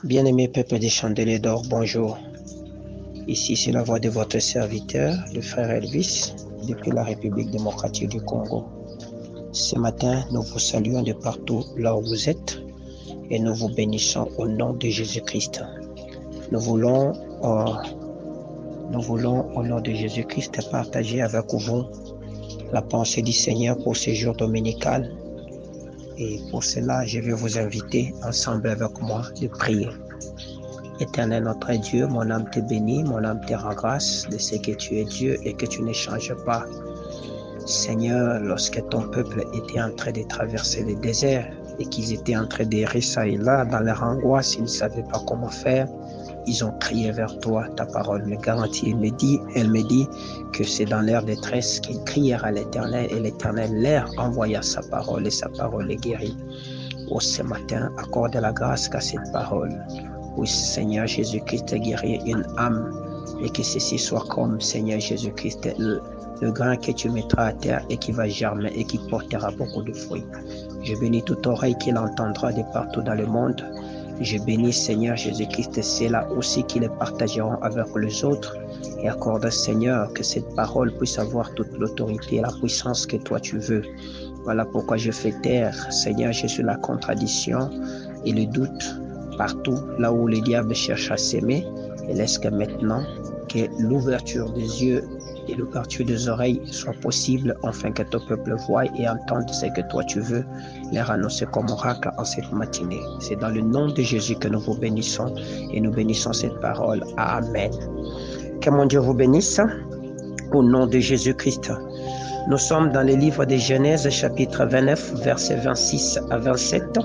Bien-aimé peuple des chandeliers d'or, bonjour. Ici, c'est la voix de votre serviteur, le frère Elvis, depuis la République démocratique du Congo. Ce matin, nous vous saluons de partout là où vous êtes et nous vous bénissons au nom de Jésus-Christ. Nous voulons, au nom de Jésus-Christ, partager avec vous la pensée du Seigneur pour ce jour dominical. Et pour cela, je vais vous inviter ensemble avec moi de prier. Éternel notre Dieu, mon âme te bénit, mon âme te rend grâce de ce que tu es Dieu et que tu ne changes pas. Seigneur, lorsque ton peuple était en train de traverser le désert et qu'ils étaient en train d'errer ça et là, dans leur angoisse, ils ne savaient pas comment faire, ils ont crié vers toi. Ta parole me garantit, elle me dit que c'est dans leur détresse qu'ils crièrent à l'Éternel et l'Éternel leur envoya sa parole et sa parole les guérit. Oh, ce matin, accorde la grâce qu'à cette parole. Oui, Seigneur Jésus-Christ, guérir une âme et que ceci soit comme, Seigneur Jésus-Christ, le grain que tu mettras à terre et qui va germer et qui portera beaucoup de fruits. Je bénis toute oreille qui l'entendra de partout dans le monde. Je bénis, Seigneur Jésus-Christ, ceux-là aussi qui les partageront avec les autres. Et accorde, Seigneur, que cette parole puisse avoir toute l'autorité et la puissance que toi tu veux. Voilà pourquoi je fais taire, Seigneur Jésus, la contradiction et le doute partout là où le diable cherche à s'aimer, et laisse que maintenant que l'ouverture des yeux et l'ouverture des oreilles soit possible, afin que ton peuple voie et entende ce que toi tu veux leur annoncer comme oracle en cette matinée. C'est dans le nom de Jésus que nous vous bénissons et nous bénissons cette parole. Amen. Que mon Dieu vous bénisse au nom de Jésus-Christ. Nous sommes dans le livre de Genèse chapitre 29 versets 26 à 27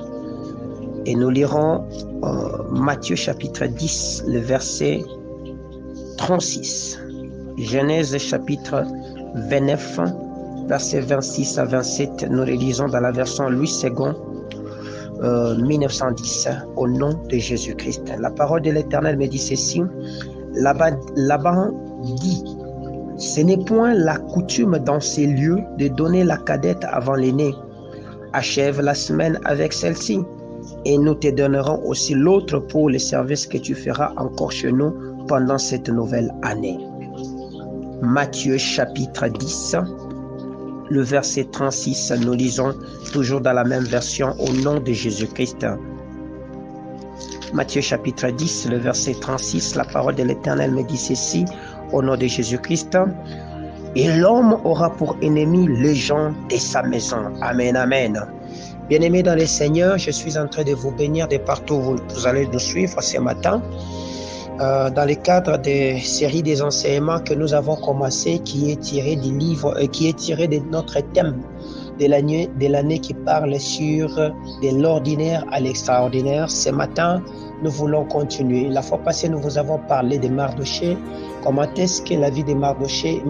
et nous lirons Matthieu chapitre 10 le verset 36. Genèse chapitre 29 verset 26 à 27, nous le lisons dans la version Louis II 1910 au nom de Jésus-Christ. La parole de l'Éternel me dit ceci. Laban dit: ce n'est point la coutume dans ces lieux de donner la cadette avant l'aîné. Achève la semaine avec celle-ci, et nous te donnerons aussi l'autre pour le service que tu feras encore chez nous pendant cette nouvelle année. Matthieu chapitre 10, le verset 36, nous lisons toujours dans la même version au nom de Jésus-Christ. Matthieu chapitre 10, le verset 36, la parole de l'Éternel me dit ceci au nom de Jésus-Christ. Et l'homme aura pour ennemi les gens de sa maison. Amen, amen. Bien-aimés dans le Seigneur, je suis en train de vous bénir de partout où vous allez nous suivre ce matin. Dans le cadre des séries des enseignements que nous avons commencé, qui est tiré du livre, qui est tiré de notre thème de l'année qui parle sur de l'ordinaire à l'extraordinaire. Ce matin, nous voulons continuer. La fois passée, nous vous avons parlé de Mardoché. Comment est-ce que la vie de Mardoché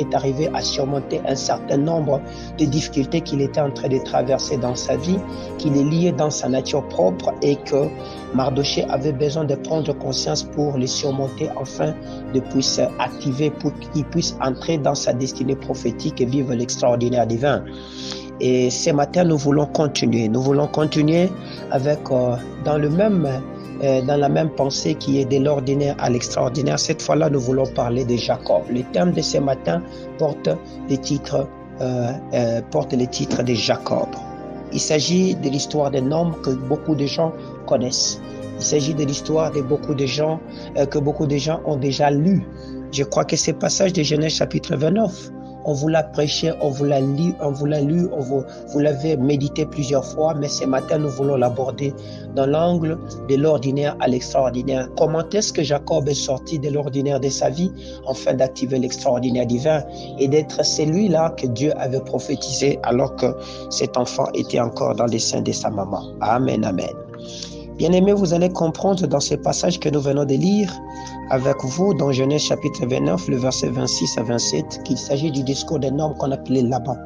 est arrivé à surmonter un certain nombre de difficultés qu'il était en train de traverser dans sa vie, qu'il est lié dans sa nature propre et que Mardoché avait besoin de prendre conscience pour les surmonter afin de puisse activer, pour qu'il puisse entrer dans sa destinée prophétique et vivre l'extraordinaire divin. Et ce matin, nous voulons continuer. Nous voulons continuer avec dans la même pensée qui est de l'ordinaire à l'extraordinaire. Cette fois-là, nous voulons parler de Jacob. Le thème de ce matin porte le titre de Jacob. Il s'agit de l'histoire d'un homme que beaucoup de gens connaissent. Il s'agit de l'histoire de beaucoup de gens que beaucoup de gens ont déjà lu. Je crois que ce passage de Genèse chapitre 29, on vous l'a prêché, on vous l'a lu, vous l'avez médité plusieurs fois, mais ce matin, nous voulons l'aborder dans l'angle de l'ordinaire à l'extraordinaire. Comment est-ce que Jacob est sorti de l'ordinaire de sa vie afin d'activer l'extraordinaire divin et d'être celui-là que Dieu avait prophétisé alors que cet enfant était encore dans les seins de sa maman. Amen, amen. Bien-aimés, vous allez comprendre dans ce passage que nous venons de lire avec vous dans Genèse chapitre 29, le verset 26 à 27, qu'il s'agit du discours d'un homme qu'on appelait Laban.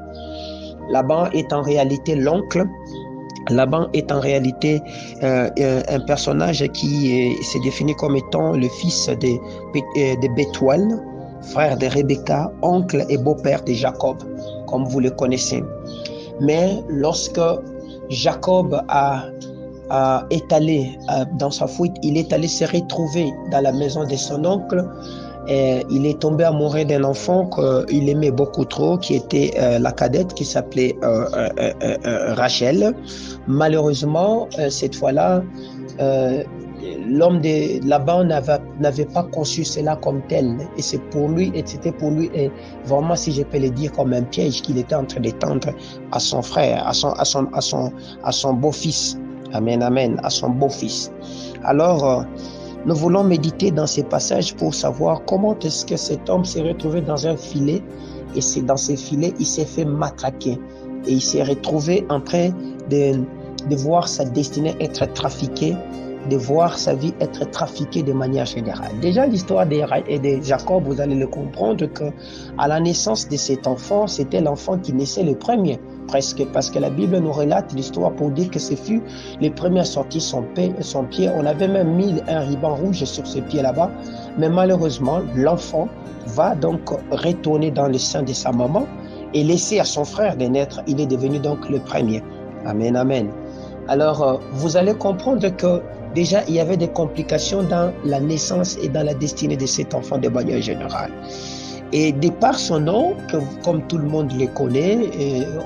Laban est en réalité l'oncle. Laban est en réalité un personnage qui se définit comme étant le fils de Bethuel, frère de Rebecca, oncle et beau-père de Jacob, comme vous le connaissez. Mais lorsque Jacob a est allé dans sa fuite, il est allé se retrouver dans la maison de son oncle. Et il est tombé amoureux d'un enfant qu'il aimait beaucoup trop, qui était la cadette, qui s'appelait Rachel. Malheureusement, cette fois-là, l'homme de Laban n'avait pas conçu cela comme tel. Et c'était pour lui, vraiment, si je peux le dire, comme un piège qu'il était en train de tendre à son frère, à son beau-fils. Amen, amen, à son beau-fils. Alors, nous voulons méditer dans ces passages pour savoir comment est-ce que cet homme s'est retrouvé dans un filet, et c'est dans ce filet, il s'est fait matraquer. Et il s'est retrouvé en train de voir sa destinée être trafiquée, de voir sa vie être trafiquée de manière générale. Déjà, l'histoire de Jacob, vous allez le comprendre que à la naissance de cet enfant, c'était l'enfant qui naissait le premier, presque, parce que la Bible nous relate l'histoire pour dire que ce fut le premier à sortir son pied. On avait même mis un ruban rouge sur ce pied là-bas, mais malheureusement, l'enfant va donc retourner dans le sein de sa maman et laisser à son frère de naître. Il est devenu donc le premier. Amen, amen. Alors, vous allez comprendre que déjà, il y avait des complications dans la naissance et dans la destinée de cet enfant de manière générale. Et de par son nom, que, comme tout le monde le connaît,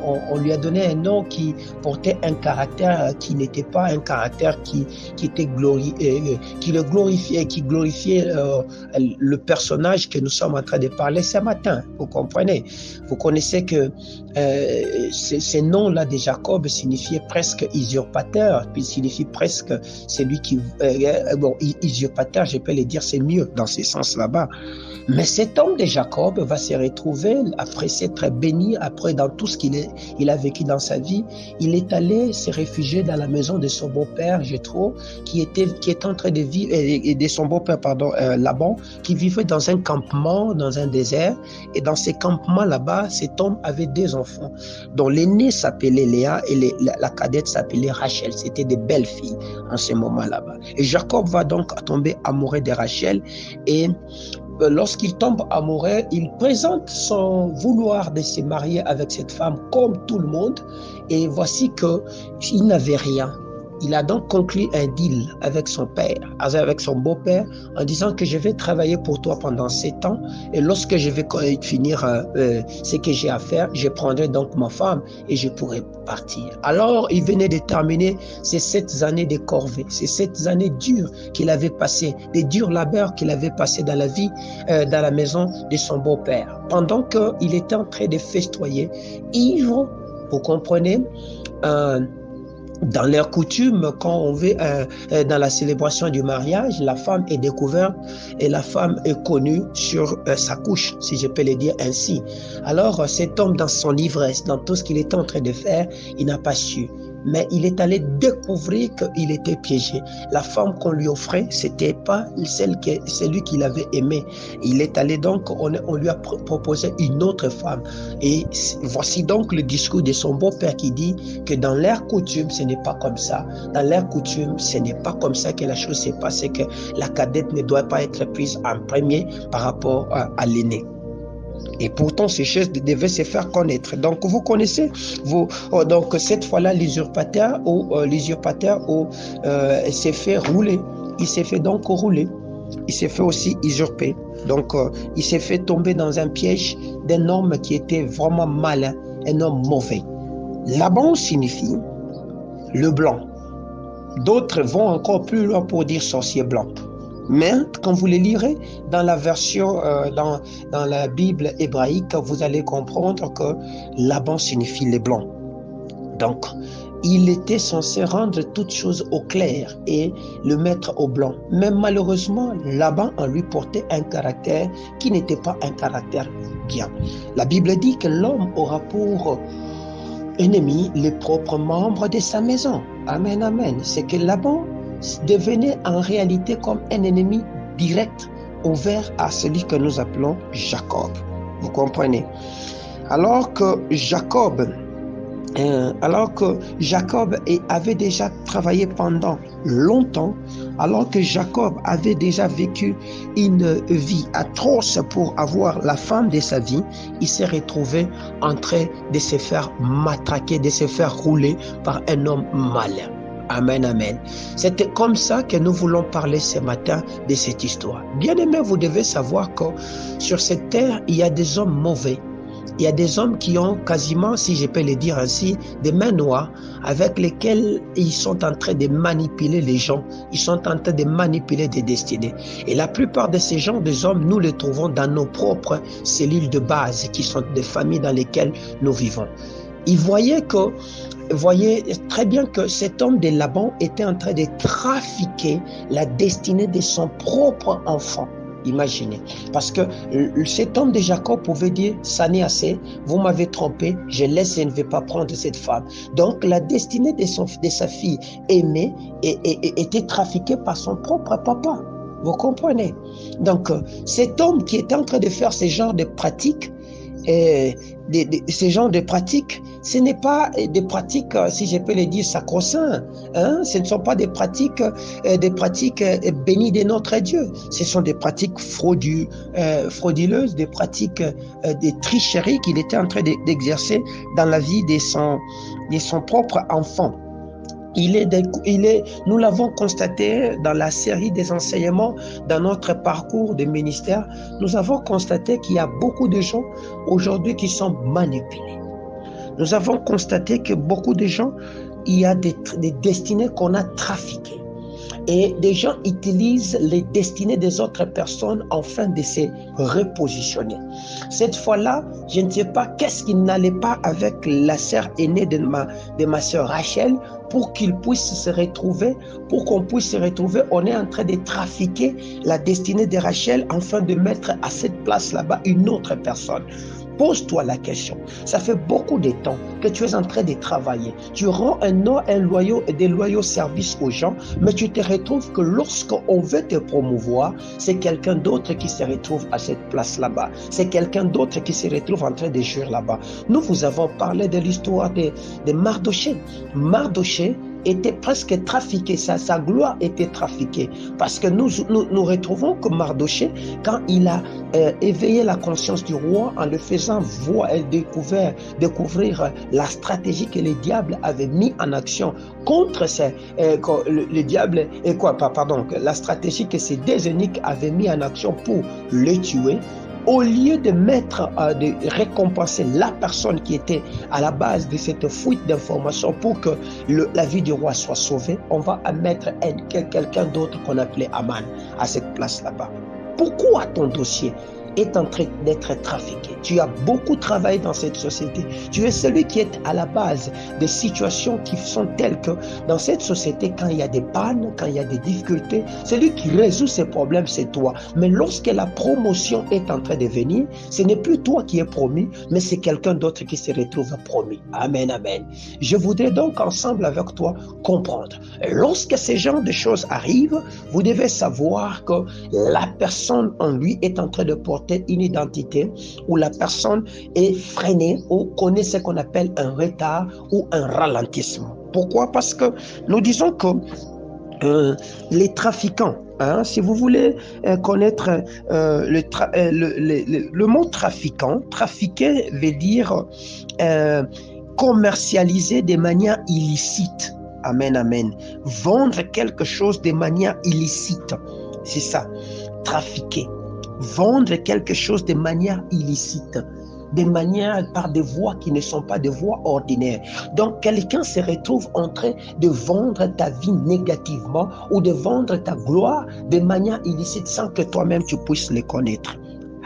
on lui a donné un nom qui portait un caractère qui n'était pas un caractère qui était qui le glorifiait, qui glorifiait le personnage que nous sommes en train de parler ce matin. Vous comprenez? Vous connaissez que ces noms-là de Jacob signifiaient presque usurpateur, puis signifie presque celui qui... usurpateur, je peux le dire, c'est mieux dans ce sens là-bas. Mais cet homme de Jacob va se retrouver, après s'être béni, après dans tout ce qu'il a vécu dans sa vie, il est allé se réfugier dans la maison de son beau-père, Jéthro, qui est en train de vivre, et de son beau-père, Laban, qui vivait dans un campement, dans un désert. Et dans ces campements là-bas, cet homme avait 2 enfants, dont l'aîné s'appelait Léa et la cadette s'appelait Rachel. C'était des belles filles en ce moment là-bas. Et Jacob va donc tomber amoureux de Rachel, et lorsqu'il tombe amoureux, il présente son vouloir de se marier avec cette femme comme tout le monde. Et voici qu'il n'avait rien. Il a donc conclu un deal avec son père, avec son beau-père, en disant que je vais travailler pour toi pendant 7 ans, et lorsque je vais finir ce que j'ai à faire, je prendrai donc ma femme et je pourrai partir. Alors, il venait de terminer ces 7 années de corvée, ces 7 années dures qu'il avait passées, des durs labeurs qu'il avait passés dans la vie, dans la maison de son beau-père. Pendant qu'il était en train de festoyer, ivre, vous comprenez, dans leur coutume, quand on va dans la célébration du mariage, la femme est découverte et la femme est connue sur sa couche, si je peux le dire ainsi. Alors, cet homme, dans son ivresse, dans tout ce qu'il était en train de faire, il n'a pas su. Mais il est allé découvrir qu'il était piégé. La femme qu'on lui offrait, c'était pas celui qu'il avait aimé. Il est allé donc, on lui a proposé une autre femme. Et voici donc le discours de son beau-père qui dit que dans leur coutume, ce n'est pas comme ça. Dans leur coutume, ce n'est pas comme ça que la chose s'est passée, que la cadette ne doit pas être prise en premier par rapport à l'aîné. Et pourtant, ces choses devaient se faire connaître. Donc, vous connaissez, donc cette fois-là, l'usurpateur s'est fait rouler. Il s'est fait donc rouler. Il s'est fait aussi usurper. Donc, il s'est fait tomber dans un piège d'un homme qui était vraiment malin, un homme mauvais. Laban signifie le blanc. D'autres vont encore plus loin pour dire sorcier blanc. Mais quand vous les lirez dans la version, dans la Bible hébraïque, vous allez comprendre que Laban signifie les blancs. Donc, il était censé rendre toutes choses au clair et le mettre au blanc. Mais malheureusement, Laban en lui portait un caractère qui n'était pas un caractère bien. La Bible dit que l'homme aura pour ennemi les propres membres de sa maison. Amen, amen. C'est que Laban devenait en réalité comme un ennemi direct ouvert à celui que nous appelons Jacob. Vous comprenez? Alors que Jacob avait déjà travaillé pendant longtemps, alors que Jacob avait déjà vécu une vie atroce pour avoir la femme de sa vie, il s'est retrouvé en train de se faire matraquer, de se faire rouler par un homme malin. Amen, amen. C'est comme ça que nous voulons parler ce matin de cette histoire. Bien-aimés, vous devez savoir que sur cette terre, il y a des hommes mauvais. Il y a des hommes qui ont quasiment, si je peux le dire ainsi, des mains noires avec lesquelles ils sont en train de manipuler les gens. Ils sont en train de manipuler des destinées. Et la plupart de ces gens, des hommes, nous les trouvons dans nos propres cellules de base, qui sont des familles dans lesquelles nous vivons. Ils voyaient très bien que cet homme de Laban était en train de trafiquer la destinée de son propre enfant. Imaginez. Parce que cet homme de Jacob pouvait dire, ça n'est assez, vous m'avez trompé, je laisse et ne vais pas prendre cette femme. Donc la destinée de sa fille aimée était trafiquée par son propre papa. Vous comprenez? Donc cet homme qui était en train de faire ce genre de pratiques, ce n'est pas des pratiques, si je peux le dire, sacro-saints. Ce ne sont pas des pratiques bénies de notre Dieu. Ce sont des pratiques frauduleuses, des pratiques de tricherie qu'il était en train d'exercer dans la vie de son propre enfant. Nous l'avons constaté dans la série des enseignements, dans notre parcours de ministère, nous avons constaté qu'il y a beaucoup de gens aujourd'hui qui sont manipulés. Nous avons constaté que beaucoup de gens, il y a des destinées qu'on a trafiquées. Et des gens utilisent les destinées des autres personnes afin de se repositionner. Cette fois-là, je ne sais pas qu'est-ce qui n'allait pas avec la sœur aînée de ma sœur Rachel pour qu'on puisse se retrouver. On est en train de trafiquer la destinée de Rachel afin de mettre à cette place là-bas une autre personne. Pose-toi la question. Ça fait beaucoup de temps que tu es en train de travailler. Tu rends des loyaux services aux gens, mais tu te retrouves que lorsqu'on veut te promouvoir, c'est quelqu'un d'autre qui se retrouve à cette place là-bas. C'est quelqu'un d'autre qui se retrouve en train de jouir là-bas. Nous vous avons parlé de l'histoire de Mardoché. Mardoché était presque trafiqué, sa gloire était trafiquée. Parce que nous retrouvons que Mardoché, quand il a éveillé la conscience du roi en le faisant voir et découvrir la stratégie que le diable avait mis en action contre le diable, la stratégie que ces deux eunuques avaient mis en action pour le tuer. Au lieu de récompenser la personne qui était à la base de cette fuite d'informations pour que la vie du roi soit sauvée, on va mettre quelqu'un d'autre qu'on appelait Aman à cette place là-bas. Pourquoi ton dossier est en train d'être trafiqué? Tu as beaucoup travaillé dans cette société. Tu es celui qui est à la base des situations qui sont telles que dans cette société, quand il y a des pannes, quand il y a des difficultés, celui qui résout ces problèmes, c'est toi. Mais lorsque la promotion est en train de venir, ce n'est plus toi qui es promu, mais c'est quelqu'un d'autre qui se retrouve promu. Amen, amen. Je voudrais donc ensemble avec toi comprendre. Lorsque ce genre de choses arrivent, vous devez savoir que la personne en lui est en train de porter une identité où la personne est freinée ou connaît ce qu'on appelle un retard ou un ralentissement. Pourquoi? Parce que nous disons que les trafiquants, si vous voulez connaître le mot trafiquant, trafiquer veut dire commercialiser de manière illicite. Amen, amen. Vendre quelque chose de manière illicite. C'est ça, trafiquer. Vendre quelque chose de manière illicite, par des voies qui ne sont pas des voies ordinaires. Donc, quelqu'un se retrouve en train de vendre ta vie négativement ou de vendre ta gloire de manière illicite sans que toi-même tu puisses le connaître.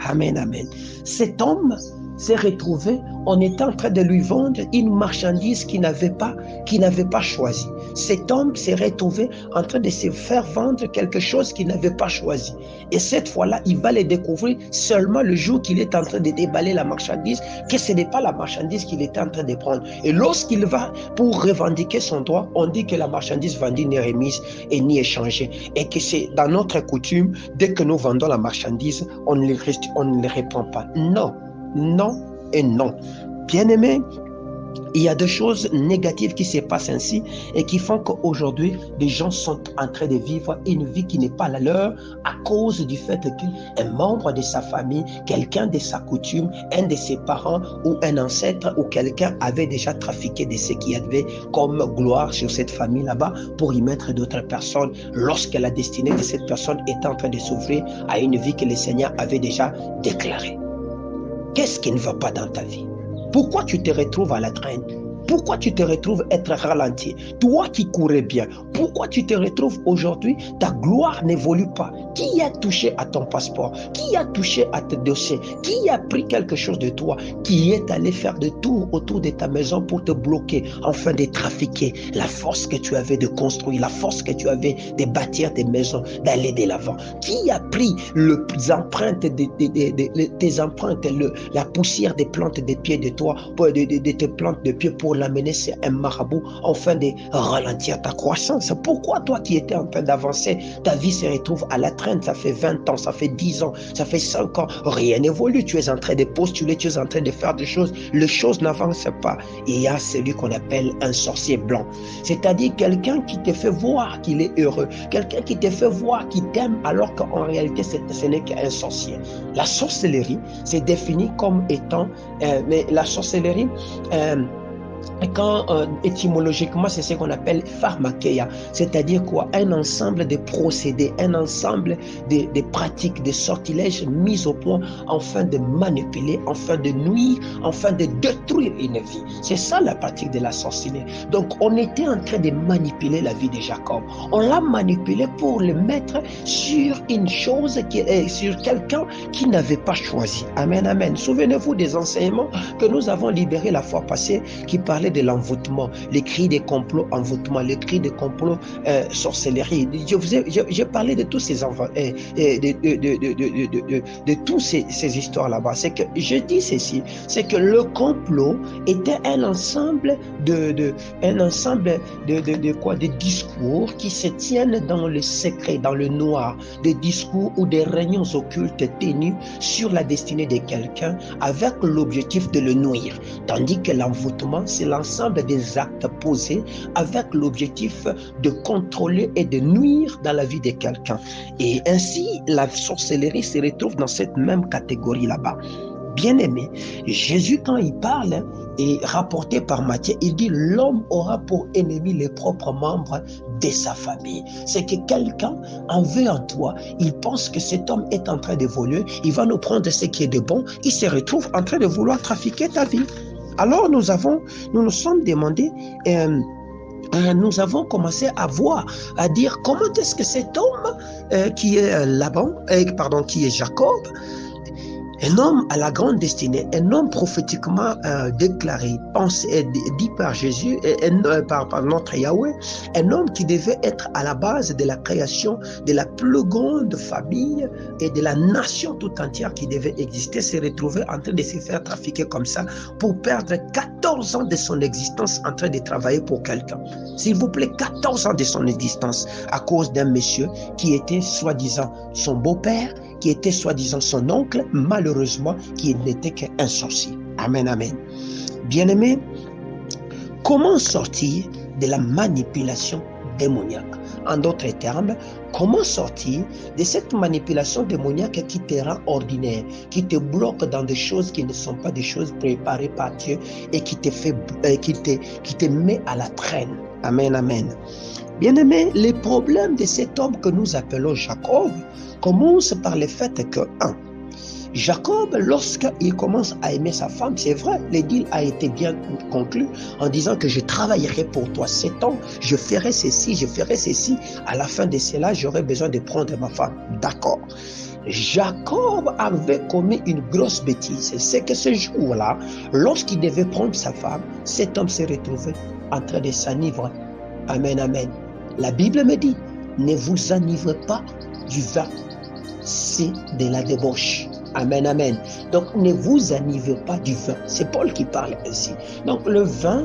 Amen, amen. Cet homme s'est retrouvé, on était en train de lui vendre une marchandise qu'il n'avait pas choisi. Cet homme s'est retrouvé en train de se faire vendre quelque chose qu'il n'avait pas choisi. Et cette fois-là, il va le découvrir seulement le jour qu'il est en train de déballer la marchandise, que ce n'est pas la marchandise qu'il était en train de prendre. Et lorsqu'il va pour revendiquer son droit, on dit que la marchandise vendue n'est remise et ni échangée. Et que c'est dans notre coutume, dès que nous vendons la marchandise, on ne les reprend pas. Non. Non et non. Bien-aimé, Il y a des choses négatives qui se passent ainsi et qui font qu'aujourd'hui, des gens sont en train de vivre une vie qui n'est pas la leur à cause du fait qu'un membre de sa famille, quelqu'un de sa coutume, un de ses parents ou un ancêtre ou quelqu'un avait déjà trafiqué de ce qu'il y avait comme gloire sur cette famille là-bas pour y mettre d'autres personnes lorsque la destinée de cette personne était en train de s'ouvrir à une vie que le Seigneur avait déjà déclarée. Qu'est-ce qui ne va pas dans ta vie? Pourquoi tu te retrouves à la traîne? Pourquoi tu te retrouves être ralenti? Toi qui courais bien, pourquoi tu te retrouves aujourd'hui, ta gloire n'évolue pas? Qui a touché à ton passeport? Qui a touché à tes dossiers? Qui a pris quelque chose de toi? Qui est allé faire des tours autour de ta maison pour te bloquer, afin de trafiquer la force que tu avais de construire, la force que tu avais de bâtir des maisons, d'aller de l'avant? Qui a pris les empreintes, tes empreintes, la poussière des plantes des pieds de toi, de tes plantes de pieds pour l'amener sur un marabout afin de ralentir ta croissance? Pourquoi toi qui étais en train d'avancer, ta vie se retrouve à la traîne? Ça fait 20 ans, ça fait 10 ans, ça fait 5 ans, rien n'évolue. Tu es en train de postuler, tu es en train de faire des choses, les choses n'avancent pas. Il y a celui qu'on appelle un sorcier blanc, c'est-à-dire quelqu'un qui te fait voir qu'il est heureux, quelqu'un qui te fait voir qu'il t'aime alors qu'en réalité ce n'est qu'un sorcier. La sorcellerie, c'est défini comme étant, mais la sorcellerie, étymologiquement, c'est ce qu'on appelle pharmakeia, c'est-à-dire quoi? Un ensemble de procédés, un ensemble de pratiques, de sortilèges mis au point afin de manipuler, afin de nuire, afin de détruire une vie. C'est ça la pratique de la sorcellerie. Donc, on était en train de manipuler la vie de Jacob. On l'a manipulé pour le mettre sur une chose, sur quelqu'un qui n'avait pas choisi. Amen, amen. Souvenez-vous des enseignements que nous avons libérés la fois passée qui parlaient de l'envoûtement, les cris des complots envoûtement, les cris des complots sorcellerie. J'ai parlé de tous ces de tous ces histoires là-bas. C'est que je dis ceci, c'est que le complot était un ensemble de discours qui se tiennent dans le secret, dans le noir, des discours ou des réunions occultes tenues sur la destinée de quelqu'un avec l'objectif de le nuire, tandis que l'envoûtement, c'est l'ensemble des actes posés avec l'objectif de contrôler et de nuire dans la vie de quelqu'un. Et ainsi, la sorcellerie se retrouve dans cette même catégorie là-bas. Bien-aimé, Jésus, quand il parle, et rapporté par Matthieu, il dit l'homme aura pour ennemi les propres membres de sa famille. C'est que quelqu'un en veut en toi, il pense que cet homme est en train d'évoluer, il va nous prendre ce qui est de bon, il se retrouve en train de vouloir trafiquer ta vie. Alors nous nous sommes demandé, nous avons commencé à voir, à dire comment est-ce que cet homme qui est qui est Jacob, un homme à la grande destinée, un homme prophétiquement déclaré, pensé, dit par Jésus, par notre Yahweh, un homme qui devait être à la base de la création de la plus grande famille et de la nation tout entière qui devait exister, s'est retrouvé en train de se faire trafiquer comme ça pour perdre 14 ans de son existence en train de travailler pour quelqu'un. S'il vous plaît, 14 ans de son existence à cause d'un monsieur qui était soi-disant son beau-père, qui était soi-disant son oncle, malheureusement, qui n'était qu'un sorcier. Amen, amen. Bien-aimé, comment sortir de la manipulation démoniaque? En d'autres termes, comment sortir de cette manipulation démoniaque qui te rend ordinaire, qui te bloque dans des choses qui ne sont pas des choses préparées par Dieu et qui te met à la traîne? Amen, amen. Bien-aimé, les problèmes de cet homme que nous appelons Jacob commencent par le fait que, Jacob, lorsqu'il commence à aimer sa femme, c'est vrai, le deal a été bien conclu en disant que je travaillerai pour toi 7 ans, je ferai ceci, à la fin de cela, j'aurai besoin de prendre ma femme. D'accord. Jacob avait commis une grosse bêtise. C'est que ce jour-là, lorsqu'il devait prendre sa femme, cet homme s'est retrouvé en train de s'enivrer. Amen, amen. La Bible me dit, ne vous enivrez pas du vin, c'est de la débauche. Amen, amen. Donc, ne vous enivrez pas du vin. C'est Paul qui parle ainsi. Donc, le vin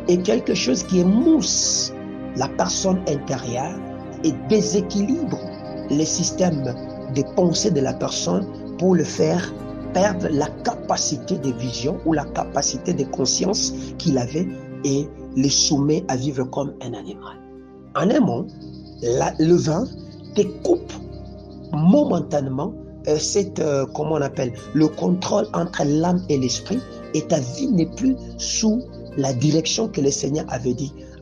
est quelque chose qui émousse la personne intérieure et déséquilibre le système de pensée de la personne pour le faire perdre la capacité de vision ou la capacité de conscience qu'il avait et le soumet à vivre comme un animal. En un mot, le vin te coupe momentanément comment on appelle, le contrôle entre l'âme et l'esprit, et ta vie n'est plus sous la direction que le Seigneur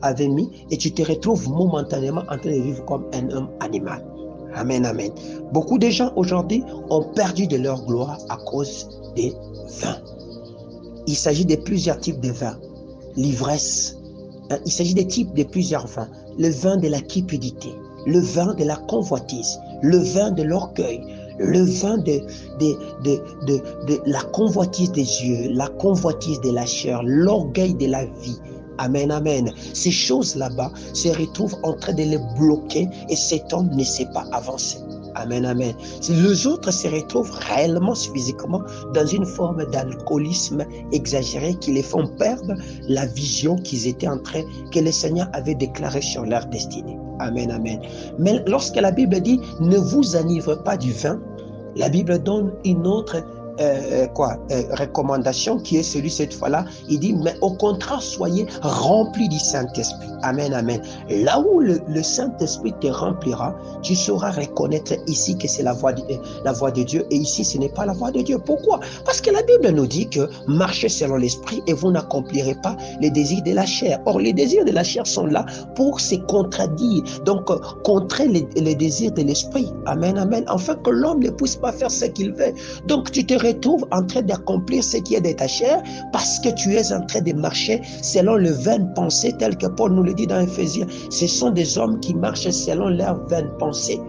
avait mis, et tu te retrouves momentanément en train de vivre comme un homme animal. Amen, amen. Beaucoup de gens aujourd'hui ont perdu de leur gloire à cause des vins. Il s'agit de plusieurs types de vins. L'ivresse, il s'agit de plusieurs vins. Le vin de la cupidité, le vin de la convoitise, le vin de l'orgueil, le vin de la convoitise des yeux, la convoitise de la chair, l'orgueil de la vie. Amen, amen. Ces choses là-bas se retrouvent en train de les bloquer et cet homme ne sait pas avancer. Amen, amen. Les autres se retrouvent réellement, physiquement, dans une forme d'alcoolisme exagéré qui les font perdre la vision que le Seigneur avait déclarée sur leur destinée. Amen, amen. Mais lorsque la Bible dit « ne vous enivrez pas du vin », la Bible donne une autre recommandation qui est celui cette fois-là, il dit mais au contraire soyez remplis du Saint-Esprit. Amen, amen. Là où le Saint-Esprit te remplira, tu sauras reconnaître ici que c'est la voix de Dieu et ici ce n'est pas la voix de Dieu. Pourquoi? Parce que la Bible nous dit que marchez selon l'Esprit et vous n'accomplirez pas les désirs de la chair. Or les désirs de la chair sont là pour se contredire, donc contrer les désirs de l'Esprit. Amen, amen. Afin que l'homme ne puisse pas faire ce qu'il veut. Donc tu te retrouves en train d'accomplir ce qui est de ta chair parce que tu es en train de marcher selon le vaine pensée tel que Paul nous le dit dans Éphésiens. Ce sont des hommes qui marchent selon leur vaine pensée.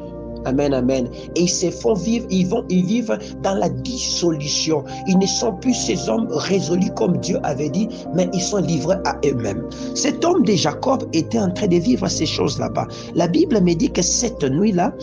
Amen, amen. Et ils se font vivre, ils vivent dans la dissolution. Ils ne sont plus ces hommes résolus comme Dieu avait dit, mais ils sont livrés à eux-mêmes. Cet homme de Jacob était en train de vivre ces choses là-bas. La Bible me dit que cette nuit-là,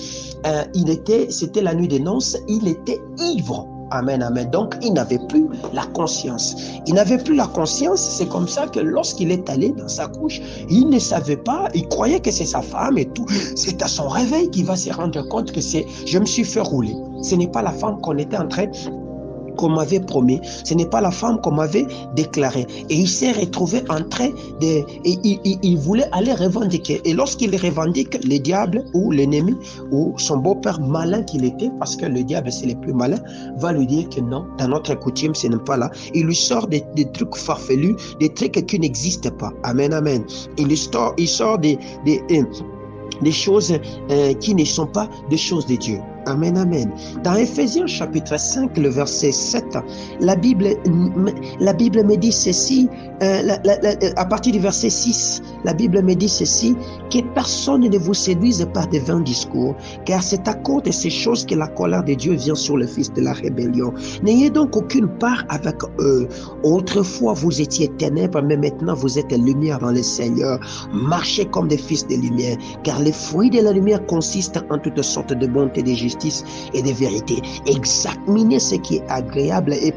c'était la nuit des noces, il était ivre. Amen, amen. Donc, il n'avait plus la conscience. Il n'avait plus la conscience. C'est comme ça que lorsqu'il est allé dans sa couche, il ne savait pas, il croyait que c'est sa femme et tout. C'est à son réveil qu'il va se rendre compte que je me suis fait rouler. Ce n'est pas la femme qu'on m'avait promis, ce n'est pas la femme qu'on m'avait déclarée. Et il s'est retrouvé en train il voulait aller revendiquer. Et lorsqu'il revendique, le diable ou l'ennemi ou son beau-père malin qu'il était, parce que le diable c'est le plus malin, va lui dire que non, dans notre coutume ce n'est pas là. Il lui sort des trucs farfelus, des trucs qui n'existent pas. Amen, amen. Il sort des choses qui ne sont pas des choses de Dieu. Amen, amen. Dans Éphésiens chapitre 5, le verset 7, la Bible me dit ceci, à partir du verset 6, la Bible me dit ceci, que personne ne vous séduise par de vains discours, car c'est à cause de ces choses que la colère de Dieu vient sur le fils de la rébellion. N'ayez donc aucune part avec eux. Autrefois vous étiez ténèbres, mais maintenant vous êtes lumière dans le Seigneur. Marchez comme des fils de lumière, car les fruits de la lumière consistent en toutes sortes de bonté, de justice et de vérité. Examinez ce qui est agréable et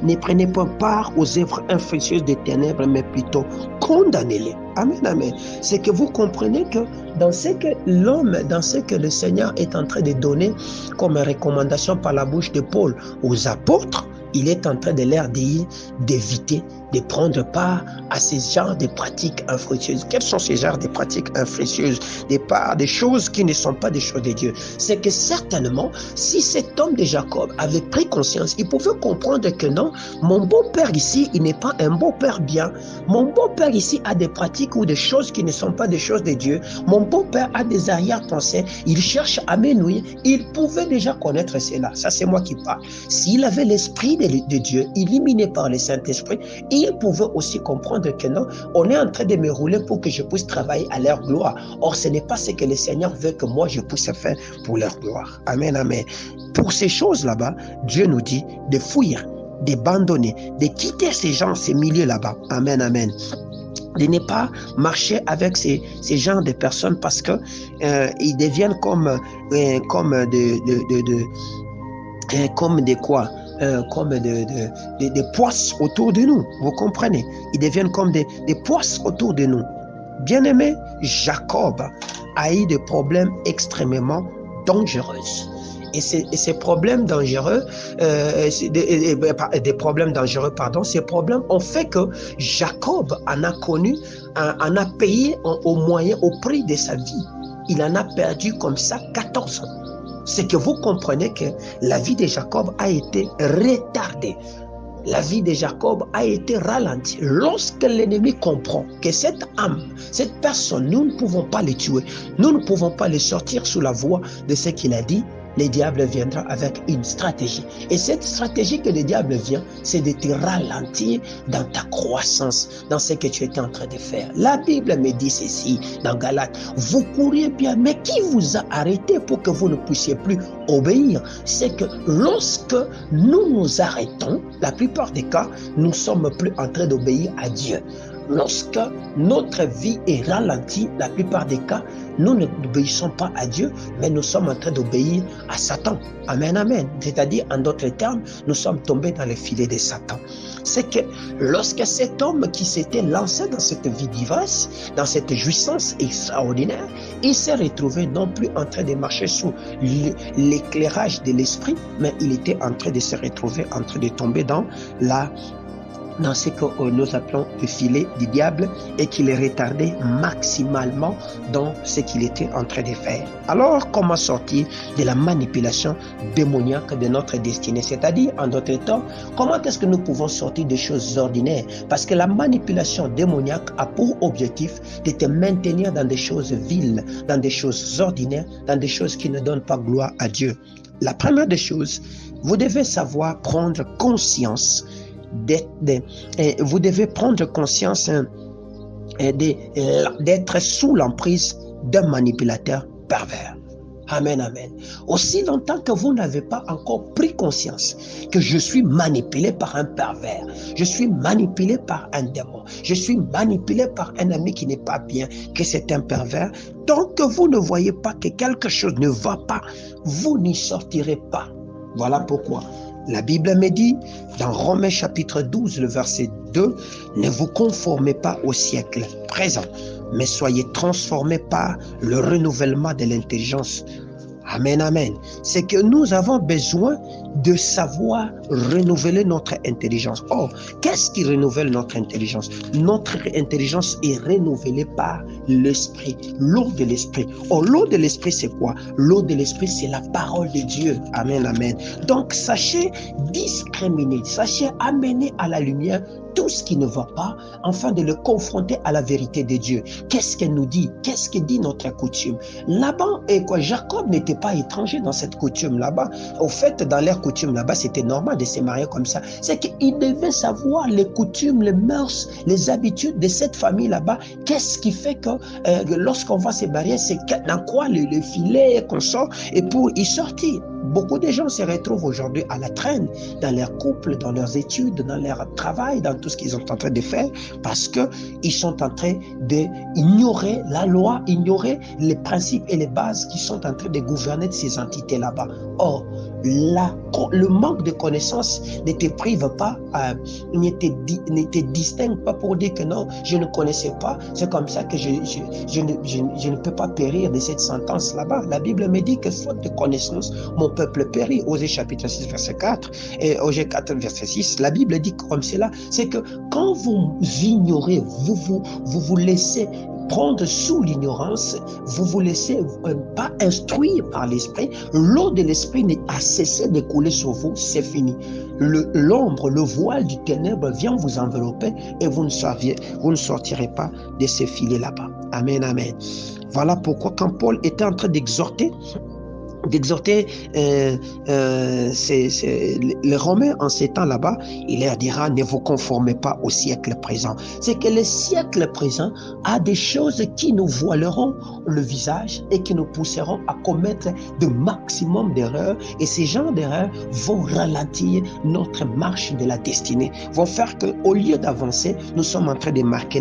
ne prenez pas part aux œuvres infructueuses des ténèbres, mais plutôt condamnez-les. Amen, amen. C'est que vous comprenez que dans ce que le Seigneur est en train de donner comme recommandation par la bouche de Paul aux apôtres, il est en train de leur dire d'éviter de prendre part à ces genres de pratiques infructueuses. Quels sont ces genres de pratiques infructueuses? Des choses qui ne sont pas des choses de Dieu. C'est que certainement, si cet homme de Jacob avait pris conscience, il pouvait comprendre que non, mon beau-père ici, il n'est pas un beau-père bien. Mon beau-père ici a des pratiques ou des choses qui ne sont pas des choses de Dieu. Mon beau-père a des arrière-pensées. Il cherche à m'énuire. Il pouvait déjà connaître cela. Ça, c'est moi qui parle. S'il avait l'esprit de Dieu, illuminé par le Saint-Esprit, il pouvait aussi comprendre que non, on est en train de me rouler pour que je puisse travailler à leur gloire. Or, ce n'est pas ce que le Seigneur veut que moi je puisse faire pour leur gloire. Amen, amen. Pour ces choses là-bas, Dieu nous dit de fuir, d'abandonner, de quitter ces gens, ces milieux là-bas. Amen, amen. De ne pas marcher avec ces genres de personnes parce que ils deviennent comme des poisses autour de nous. Vous comprenez? Ils deviennent comme des poisses autour de nous. Bien-aimé, Jacob a eu des problèmes extrêmement dangereux. Et ces problèmes dangereux, des problèmes dangereux, pardon, ces problèmes ont fait que Jacob en a connu, en a payé au prix de sa vie. Il en a perdu comme ça 14 ans. C'est que vous comprenez que la vie de Jacob a été retardée. La vie de Jacob a été ralentie. Lorsque l'ennemi comprend que cette âme, cette personne, nous ne pouvons pas les tuer, nous ne pouvons pas les sortir sous la voie de ce qu'il a dit, le diable viendra avec une stratégie. Et cette stratégie que le diable vient, c'est de te ralentir dans ta croissance, dans ce que tu étais en train de faire. La Bible me dit ceci dans Galates, vous courriez bien, mais qui vous a arrêté pour que vous ne puissiez plus obéir? C'est que lorsque nous nous arrêtons, la plupart des cas, nous ne sommes plus en train d'obéir à Dieu. Lorsque notre vie est ralentie, la plupart des cas, nous n'obéissons pas à Dieu, mais nous sommes en train d'obéir à Satan. Amen, amen. C'est-à-dire, en d'autres termes, nous sommes tombés dans le filet de Satan. C'est que lorsque cet homme qui s'était lancé dans cette vie d'ivresse, dans cette jouissance extraordinaire, il s'est retrouvé non plus en train de marcher sous l'éclairage de l'esprit, mais il était en train de se retrouver, en train de tomber dans ce que nous appelons le filet du diable et qu'il est retardé maximalement dans ce qu'il était en train de faire. Alors, comment sortir de la manipulation démoniaque de notre destinée? C'est-à-dire, en d'autres temps, comment est-ce que nous pouvons sortir des choses ordinaires? Parce que la manipulation démoniaque a pour objectif de te maintenir dans des choses viles, dans des choses ordinaires, dans des choses qui ne donnent pas gloire à Dieu. La première des choses, vous devez savoir prendre conscience vous devez prendre conscience d'être sous l'emprise d'un manipulateur pervers. Amen, amen. Aussi longtemps que vous n'avez pas encore pris conscience que je suis manipulé par un pervers, je suis manipulé par un démon, je suis manipulé par un ami qui n'est pas bien, que c'est un pervers, tant que vous ne voyez pas que quelque chose ne va pas, vous n'y sortirez pas. Voilà pourquoi la Bible me dit, dans Romains chapitre 12, le verset 2, ne vous conformez pas au siècle présent, mais soyez transformés par le renouvellement de l'intelligence. Amen, amen. C'est que nous avons besoin de savoir renouveler notre intelligence. Or, qu'est-ce qui renouvelle notre intelligence? Notre intelligence est renouvelée par l'esprit, l'eau de l'esprit. Or, l'eau de l'esprit, c'est quoi? L'eau de l'esprit, c'est la parole de Dieu. Amen, amen. Donc, sachez discriminer, sachez amener à la lumière tout ce qui ne va pas, afin de le confronter à la vérité de Dieu. Qu'est-ce qu'elle nous dit? Qu'est-ce que dit notre coutume? Là-bas, Jacob n'était pas étranger dans cette coutume là-bas. Au fait, dans leur coutume là-bas, c'était normal de se marier comme ça. C'est qu'il devait savoir les coutumes, les mœurs, les habitudes de cette famille là-bas. Qu'est-ce qui fait que lorsqu'on va se marier, c'est dans quoi le filet qu'on sort et pour y sortir. Beaucoup de gens se retrouvent aujourd'hui à la traîne dans leur couple, dans leurs études, dans leur travail, dans tout ce qu'ils sont en train de faire, parce qu'ils sont en train d'ignorer la loi, ignorer les principes et les bases qui sont en train de gouverner ces entités là-bas. Or, le manque de connaissances ne te prive pas, ne te distingue pas pour dire que non, je ne connaissais pas, c'est comme ça que je ne peux pas périr de cette sentence là-bas. La Bible me dit que faute de connaissance, mon peuple périt. Osée chapitre 6 verset 4 et Osée 4 verset 6, la Bible dit comme cela, c'est que quand vous ignorez, vous laissez prendre sous l'ignorance, vous vous laissez pas instruire par l'esprit, l'eau de l'esprit a cessé de couler sur vous, c'est fini. L'ombre, le voile du ténèbre vient vous envelopper et vous ne sortirez pas de ce filet là-bas. Amen, amen. Voilà pourquoi quand Paul était en train d'exhorter les Romains en ces temps là-bas, il leur dira, ne vous conformez pas au siècle présent. C'est que le siècle présent a des choses qui nous voileront le visage et qui nous pousseront à commettre de maximum d'erreurs, et ces genres d'erreurs vont ralentir notre marche de la destinée, vont faire qu'au lieu d'avancer, nous sommes en train de marquer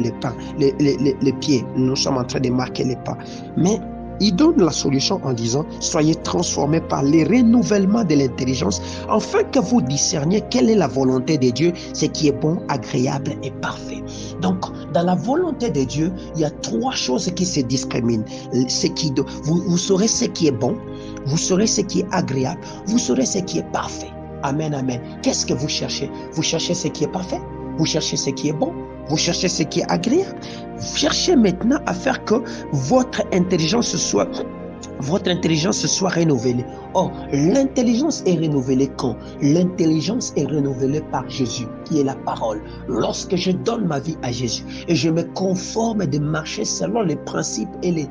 les pieds, nous sommes en train de marquer les pas. Mais il donne la solution en disant, soyez transformés par les renouvellements de l'intelligence, afin que vous discerniez quelle est la volonté de Dieu, ce qui est bon, agréable et parfait. Donc, dans la volonté de Dieu, il y a trois choses qui se discriminent. Vous saurez ce qui est bon, vous saurez ce qui est agréable, vous saurez ce qui est parfait. Amen, amen. Qu'est-ce que vous cherchez? Vous cherchez ce qui est parfait? Vous cherchez ce qui est bon? Vous cherchez ce qui est agréable? Vous cherchez maintenant à faire que votre intelligence soit renouvelée. Or, l'intelligence est renouvelée quand? L'intelligence est renouvelée par Jésus, qui est la parole. Lorsque je donne ma vie à Jésus et je me conforme de marcher selon les principes et les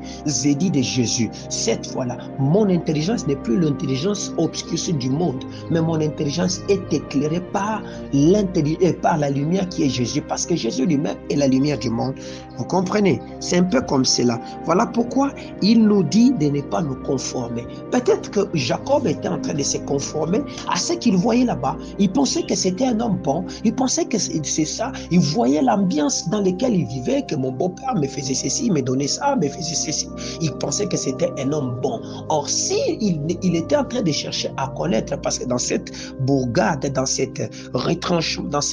édits de Jésus, cette fois-là, mon intelligence n'est plus l'intelligence obscure du monde, mais mon intelligence est éclairée par la lumière qui est Jésus, parce que Jésus lui-même est la lumière du monde. Vous comprenez? C'est un peu comme cela. Voilà pourquoi il nous dit de ne pas nous conformer. Peut-être que Jacob était en train de se conformer à ce qu'il voyait là-bas. Il pensait que c'était un homme bon. Il pensait que c'est ça. Il voyait l'ambiance dans laquelle il vivait, que mon beau-père me faisait ceci, me donnait ça, me faisait ceci. Il pensait que c'était un homme bon. Or, si il était en train de chercher à connaître, parce que dans cette bourgade, dans ces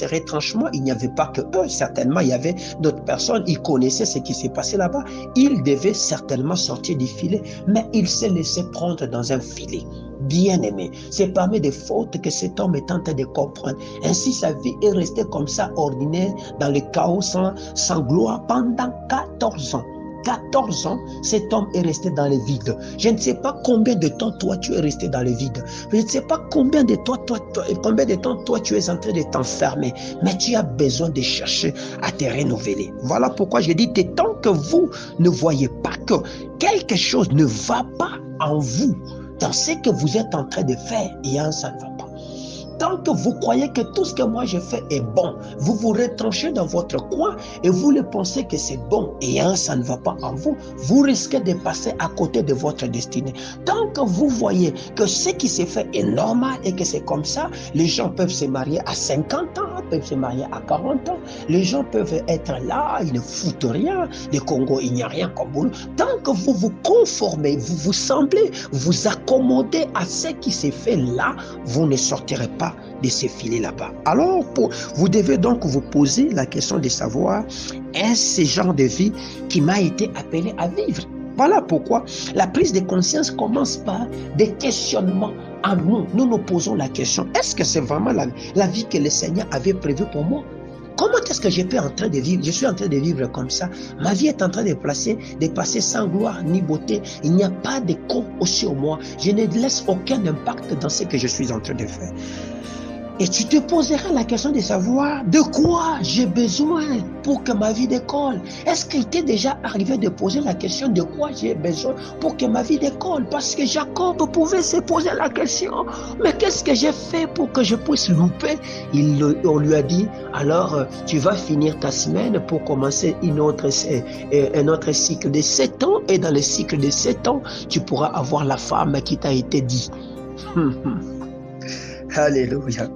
retranchements, il n'y avait pas que eux. Certainement, il y avait d'autres personnes. Ils connaissaient ce qui s'est passé là-bas. Il devait certainement sortir du filet, mais il s'est laissé prendre dans un filet. Bien-aimé, c'est parmi des fautes que cet homme est en train de comprendre. Ainsi, sa vie est restée comme ça, ordinaire, dans le chaos, sans gloire, pendant 14 ans. 14 ans, cet homme est resté dans le vide. Je ne sais pas combien de temps toi tu es resté dans le vide. Je ne sais pas combien de temps toi tu es en train de t'enfermer. Mais tu as besoin de chercher à te renouveler. Voilà pourquoi je dis, tant que vous ne voyez pas que quelque chose ne va pas en vous, dans ce que vous êtes en train de faire, ça ne va pas. Tant que vous croyez que tout ce que moi je fais est bon, vous vous retranchez dans votre coin et vous le pensez que c'est bon et ça ne va pas en vous, vous risquez de passer à côté de votre destinée. Tant que vous voyez que ce qui se fait est normal et que c'est comme ça, les gens peuvent se marier à 50 ans, peuvent se marier à 40 ans, les gens peuvent être là, ils ne foutent rien, le Congo, il n'y a rien comme vous. Tant que vous vous conformez, vous vous semblez vous accommoder à ce qui se fait là, vous ne sortirez pas de ces filets là-bas. Alors, vous devez donc vous poser la question de savoir, est-ce ce genre de vie qui m'a été appelé à vivre? Voilà pourquoi la prise de conscience commence par des questionnements en nous. Nous nous posons la question, est-ce que c'est vraiment la vie que le Seigneur avait prévue pour moi? Comment est-ce que je suis en train de vivre? Je suis en train de vivre comme ça. Ma vie est en train de passer sans gloire ni beauté. Il n'y a pas de compte sur moi. Je ne laisse aucun impact dans ce que je suis en train de faire. Et tu te poseras la question de savoir de quoi j'ai besoin pour que ma vie décolle. Est-ce qu'il t'est déjà arrivé de poser la question de quoi j'ai besoin pour que ma vie décolle? Parce que Jacob pouvait se poser la question, mais qu'est-ce que j'ai fait pour que je puisse louper? On lui a dit, alors tu vas finir ta semaine pour commencer un autre cycle de 7 ans, et dans le cycle de 7 ans, tu pourras avoir la femme qui t'a été dit. Alléluia.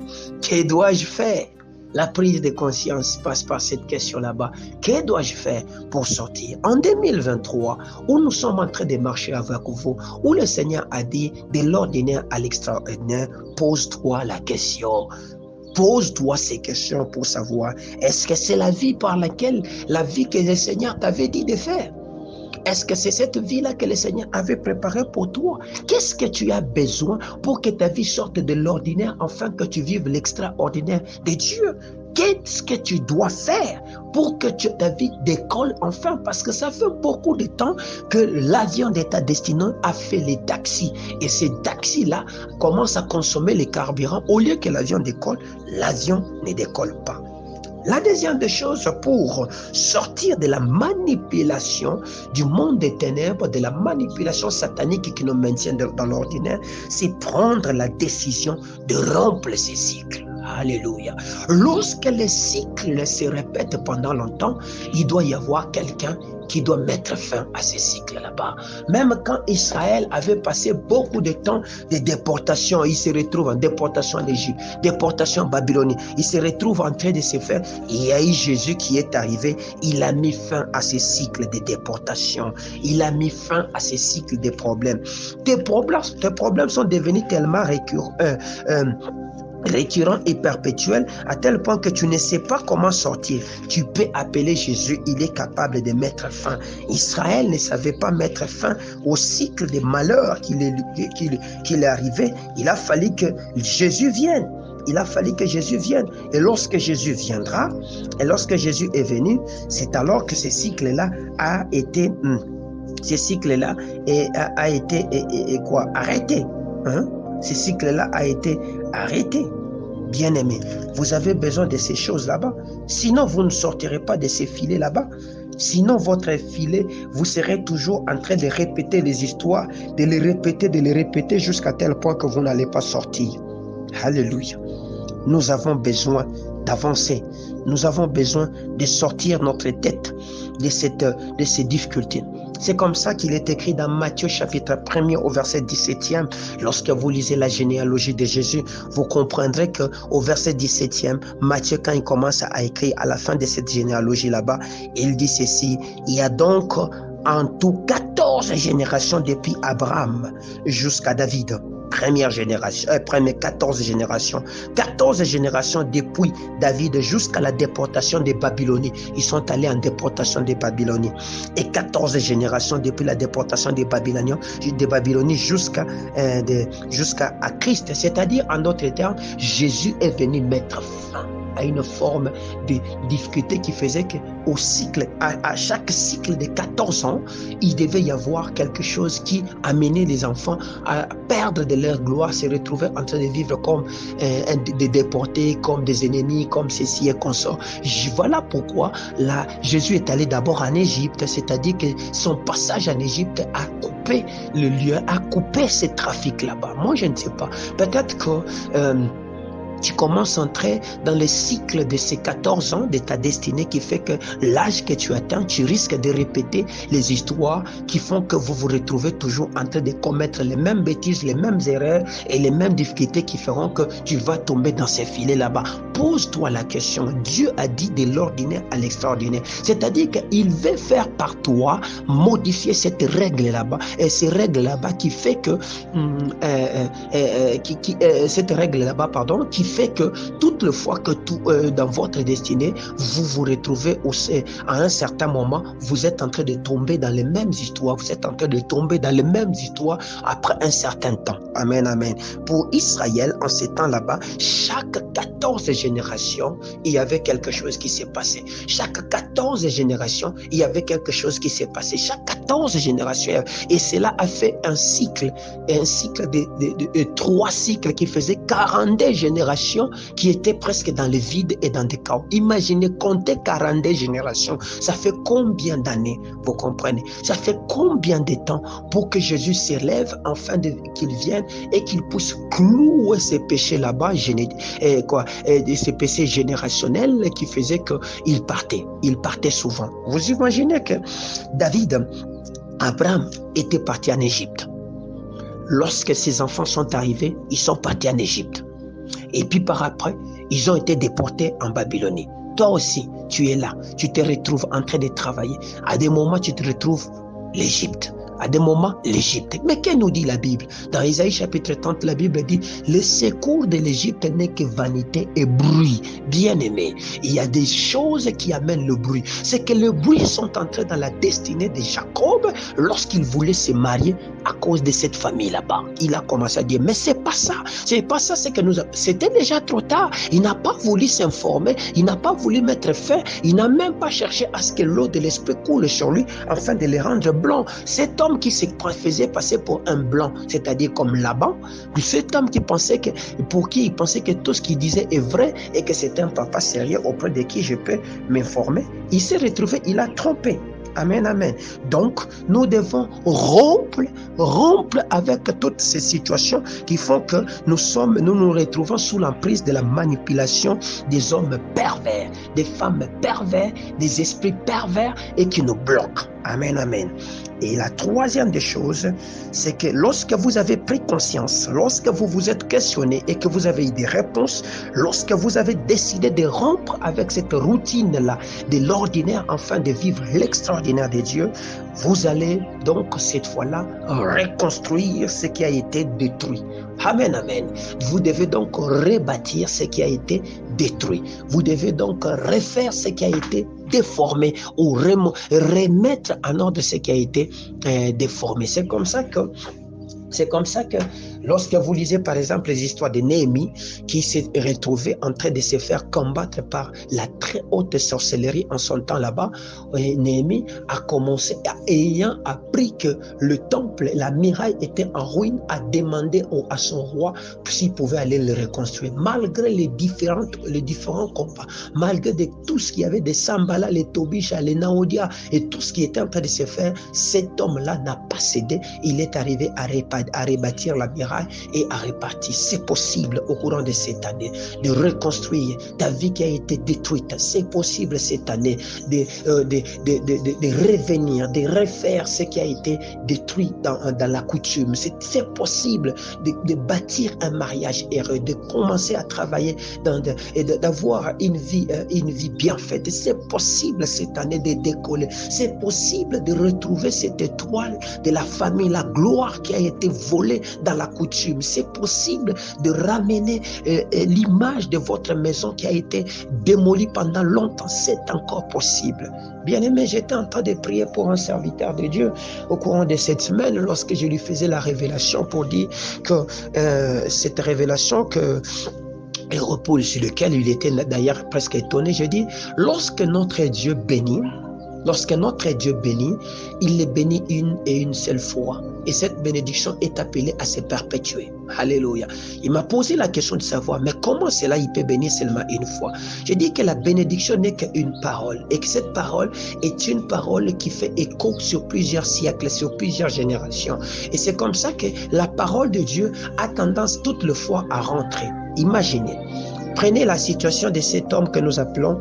Que dois-je faire? La prise de conscience passe par cette question là-bas. Que dois-je faire pour sortir? En 2023, où nous sommes en train de marcher avec vous, où le Seigneur a dit de l'ordinaire à l'extraordinaire, pose-toi la question. Pose-toi ces questions pour savoir, est-ce que c'est la vie que le Seigneur t'avait dit de faire? Est-ce que c'est cette vie-là que le Seigneur avait préparée pour toi? Qu'est-ce que tu as besoin pour que ta vie sorte de l'ordinaire afin que tu vives l'extraordinaire de Dieu? Qu'est-ce que tu dois faire pour que ta vie décolle enfin? Parce que ça fait beaucoup de temps que l'avion de ta destinée a fait les taxis. Et ces taxis-là commencent à consommer les carburants. Au lieu que l'avion décolle, l'avion ne décolle pas. La deuxième des choses, pour sortir de la manipulation du monde des ténèbres, de la manipulation satanique qui nous maintient dans l'ordinaire, c'est prendre la décision de rompre ces cycles. Alléluia. Lorsque les cycles se répètent pendant longtemps, il doit y avoir quelqu'un qui doit mettre fin à ces cycles là-bas. Même quand Israël avait passé beaucoup de temps de déportation, il se retrouve en déportation en Égypte, déportation en Babylonie, il se retrouve en train de se faire. Il y a eu Jésus qui est arrivé, il a mis fin à ces cycles de déportation, il a mis fin à ces cycles de problèmes. Tes problèmes sont devenus tellement récurrents, récurrent et perpétuel à tel point que tu ne sais pas comment sortir. Tu peux appeler Jésus, il est capable de mettre fin. Israël ne savait pas mettre fin au cycle de malheur qu'il est arrivé. Il a fallu que Jésus vienne. Il a fallu que Jésus vienne. Et lorsque Jésus viendra, et lorsque Jésus est venu, c'est alors que ce cycle-là a été arrêté. Ce cycle-là a été arrêté. Bien-aimé, vous avez besoin de ces choses là-bas. Sinon, vous ne sortirez pas de ces filets là-bas. Sinon, votre filet, vous serez toujours en train de répéter les histoires, de les répéter jusqu'à tel point que vous n'allez pas sortir. Alléluia. Nous avons besoin d'avancer. Nous avons besoin de sortir notre tête de ces difficultés. C'est comme ça qu'il est écrit dans Matthieu chapitre 1er au verset 17e. Lorsque vous lisez la généalogie de Jésus, vous comprendrez qu'au verset 17e, Matthieu, quand il commence à écrire à la fin de cette généalogie là-bas, il dit ceci: il y a donc en tout 14 générations depuis Abraham jusqu'à David. Première génération, 14 générations. 14 générations depuis David jusqu'à la déportation des Babyloniens. Ils sont allés en déportation des Babyloniens. Et 14 générations depuis la déportation des Babyloniens jusqu'à Christ. C'est-à-dire, en d'autres termes, Jésus est venu mettre fin à une forme de difficulté qui faisait qu'au cycle, à chaque cycle de 14 ans, il devait y avoir quelque chose qui amenait les enfants à perdre de leur gloire, se retrouver en train de vivre comme des déportés, comme des ennemis, comme ceci et comme ça. Voilà pourquoi Jésus est allé d'abord en Égypte, c'est-à-dire que son passage en Égypte a coupé le lieu, a coupé ce trafic là-bas. Moi, je ne sais pas. Peut-être que tu commences à entrer dans le cycle de ces 14 ans de ta destinée qui fait que l'âge que tu atteins, tu risques de répéter les histoires qui font que vous vous retrouvez toujours en train de commettre les mêmes bêtises, les mêmes erreurs et les mêmes difficultés qui feront que tu vas tomber dans ces filets là-bas. Pose-toi la question. Dieu a dit de l'ordinaire à l'extraordinaire. C'est-à-dire qu'il veut faire par toi modifier cette règle là-bas. Et ces règles là-bas qui fait que cette règle là-bas, pardon, qui fait que toutes les fois que dans votre destinée, vous vous retrouvez à un certain moment, vous êtes en train de tomber dans les mêmes histoires, vous êtes en train de tomber dans les mêmes histoires après un certain temps. Amen, amen. Pour Israël, en ces temps là-bas, chaque 14 générations, il y avait quelque chose qui s'est passé. Chaque 14 générations, il y avait quelque chose qui s'est passé. Chaque 14 générations, et cela a fait un cycle de 3 cycles qui faisaient 42 générations qui étaient presque dans le vide et dans des chaos. Imaginez, compter 42 générations, ça fait combien d'années, vous comprenez? Ça fait combien de temps pour que Jésus s'élève afin qu'il vienne et qu'il puisse clouer ces péchés là-bas, ces péchés générationnels qui faisaient qu'il partait souvent. Vous imaginez que Abraham était parti en Égypte. Lorsque ses enfants sont arrivés, ils sont partis en Égypte. Et puis par après, ils ont été déportés en Babylonie. Toi aussi, tu es là. Tu te retrouves en train de travailler. À des moments, tu te retrouves l'Égypte. À des moments, l'Égypte. Mais que nous dit la Bible? Dans Isaïe chapitre 30, la Bible dit: le secours de l'Égypte n'est que vanité et bruit. Bien-aimé, il y a des choses qui amènent le bruit. C'est que le bruit sont entrés dans la destinée de Jacob lorsqu'il voulait se marier à cause de cette famille là-bas. Il a commencé à dire: mais c'est pas ça, c'est que c'était déjà trop tard. Il n'a pas voulu s'informer, il n'a pas voulu mettre fin, il n'a même pas cherché à ce que l'eau de l'esprit coule sur lui afin de les rendre blancs. Cet homme qui se faisait passer pour un blanc, c'est-à-dire comme Laban, cet homme pour qui il pensait que tout ce qu'il disait est vrai et que c'était un papa sérieux auprès de qui je peux m'informer, il s'est retrouvé, il a trompé. Amen, amen. Donc, nous devons rompre avec toutes ces situations qui font que nous nous retrouvons sous l'emprise de la manipulation des hommes pervers, des femmes pervers, des esprits pervers et qui nous bloquent. Amen, amen. Et la troisième des choses, c'est que lorsque vous avez pris conscience, lorsque vous vous êtes questionné et que vous avez eu des réponses, lorsque vous avez décidé de rompre avec cette routine-là de l'ordinaire afin de vivre l'extraordinaire de Dieu, vous allez donc cette fois-là reconstruire ce qui a été détruit. Amen, amen. Vous devez donc rebâtir ce qui a été détruit. Vous devez donc refaire ce qui a été déformé ou remettre en ordre ce qui a été déformé. C'est comme ça que lorsque vous lisez par exemple les histoires de Néhémie qui s'est retrouvé en train de se faire combattre par la très haute sorcellerie en son temps là-bas, Néhémie a commencé, ayant appris que le temple, la muraille était en ruine, a demandé à son roi s'il pouvait aller le reconstruire. Malgré les différents combats, malgré tout ce qu'il y avait, des Sambala, les Tobisha, les Naodia et tout ce qui était en train de se faire, cet homme-là n'a pas cédé. Il est arrivé à rebâtir la muraille et à repartir. C'est possible au courant de cette année de reconstruire ta vie qui a été détruite. C'est possible cette année de revenir, de refaire ce qui a été détruit dans la coutume. C'est possible de bâtir un mariage heureux, de commencer à travailler et d'avoir une vie bien faite. C'est possible cette année de décoller. C'est possible de retrouver cette étoile de la famille, la gloire qui a été volée dans la coutume. C'est possible de ramener l'image de votre maison qui a été démolie pendant longtemps. C'est encore possible. Bien-aimé, j'étais en train de prier pour un serviteur de Dieu au courant de cette semaine lorsque je lui faisais la révélation pour dire que cette révélation que et repose sur lequel il était d'ailleurs presque étonné. Je dis, lorsque notre Dieu bénit, il les bénit une seule fois. Et cette bénédiction est appelée à se perpétuer. Alléluia. Il m'a posé la question de savoir, mais comment cela il peut bénir seulement une fois? Je dis que la bénédiction n'est qu'une parole. Et que cette parole est une parole qui fait écho sur plusieurs siècles, sur plusieurs générations. Et c'est comme ça que la parole de Dieu a tendance toutes les fois à rentrer. Imaginez. Prenez la situation de cet homme que nous appelons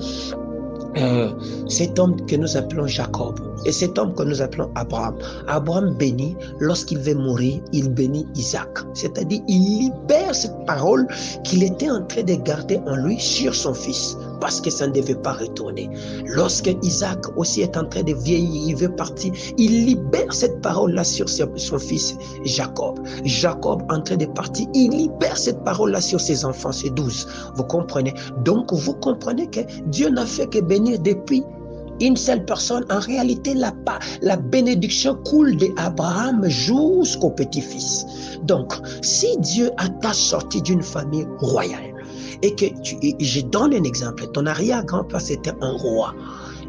Jacob et cet homme que nous appelons Abraham. Abraham bénit, lorsqu'il veut mourir, il bénit Isaac. C'est-à-dire, il libère cette parole qu'il était en train de garder en lui sur son fils, parce que ça ne devait pas retourner. Lorsque Isaac aussi est en train de vieillir, il veut partir, il libère cette parole-là sur son fils Jacob. Jacob en train de partir, il libère cette parole-là sur ses enfants, ses 12. Vous comprenez? Donc, vous comprenez que Dieu n'a fait que bénir depuis une seule personne. En réalité, la bénédiction coule d'Abraham jusqu'au petit-fils. Donc, si Dieu t'a sorti d'une famille royale, et que je donne un exemple, ton arrière-grand-père c'était un roi,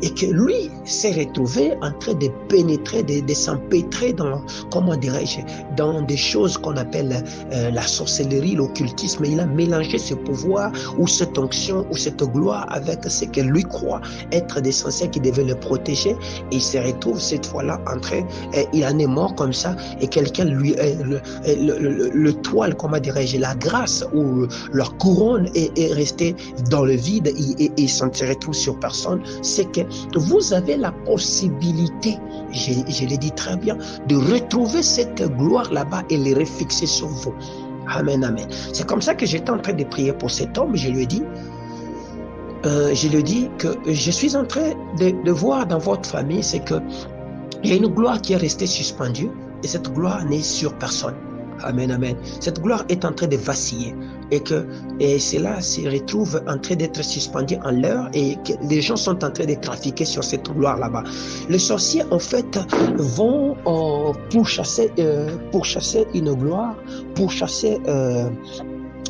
et que lui s'est retrouvé en train de pénétrer, de s'empêtrer dans, comment dirais-je, dans des choses qu'on appelle la sorcellerie, l'occultisme. Il a mélangé ce pouvoir ou cette onction ou cette gloire avec ce que lui croit être des censés qui devaient le protéger. Et il se retrouve cette fois-là en train, il en est mort comme ça, et quelqu'un lui, le toile, comment dirais-je, la grâce ou leur couronne est restée dans le vide et il s'en retrouve sur personne. C'est que vous avez la possibilité, je l'ai dit très bien, de retrouver cette gloire là-bas et les refixer sur vous. Amen, amen. C'est comme ça que j'étais en train de prier pour cet homme. Je lui ai dit que je suis en train de voir dans votre famille, c'est que il y a une gloire qui est restée suspendue et cette gloire n'est sur personne. Amen, amen. Cette gloire est en train de vaciller et cela se retrouve en train d'être suspendu en l'air et que les gens sont en train de trafiquer sur cette gloire là-bas. Les sorciers en fait vont pourchasser une gloire, pourchasser